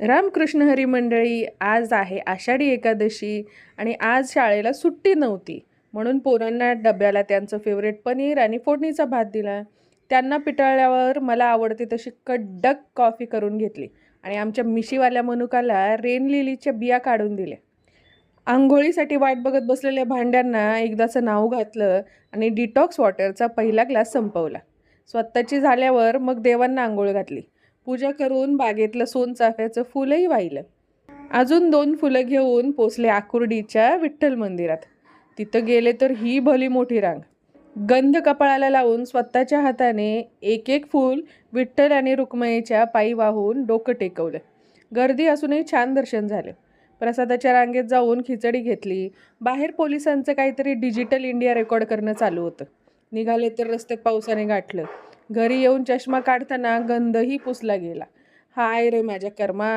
रामकृष्ण हरी मंडळी, आज आहे आषाढी एकादशी आणि आज शाळेला सुट्टी नव्हती. म्हणून पोरांना डब्याला त्यांचं फेवरेट पनीर आणि फोडणीचा भात दिला. त्यांना पिटाळल्यावर मला आवडते तशी कडक कॉफी करून घेतली आणि आमच्या मिशीवाल्या मनुकाला रेन लिलीच्या बिया काढून दिल्या. अंघोळीसाठी वाट बघत बसलेल्या भांड्यांना एकदाचं नाव घातलं आणि डिटॉक्स वॉटरचा पहिला ग्लास संपवला. स्वतःची झाल्यावर मग देवांना आंघोळ घातली. पूजा करून बागेतलं सोनचाफ्याचं फुलही वाहिलं. अजून 2 फुलं घेऊन पोचले आकुर्डीच्या विठ्ठल मंदिरात. तिथं गेले तर ही भली मोठी रांग. गंध कपाळाला लावून स्वतःच्या हाताने एक एक फूल विठ्ठल आणि रुक्मिणीच्या पायी वाहून डोकं टेकवलं. गर्दी असूनही छान दर्शन झालं. प्रसादाच्या रांगेत जाऊन खिचडी घेतली. बाहेर पोलिसांचं काहीतरी डिजिटल इंडिया रेकॉर्ड करणं चालू होतं. निघाले तर रस्त्यात पावसाने गाठलं. घरी येऊन चष्मा काढताना गंधही पुसला गेला. हाय रे माझ्या कर्मा.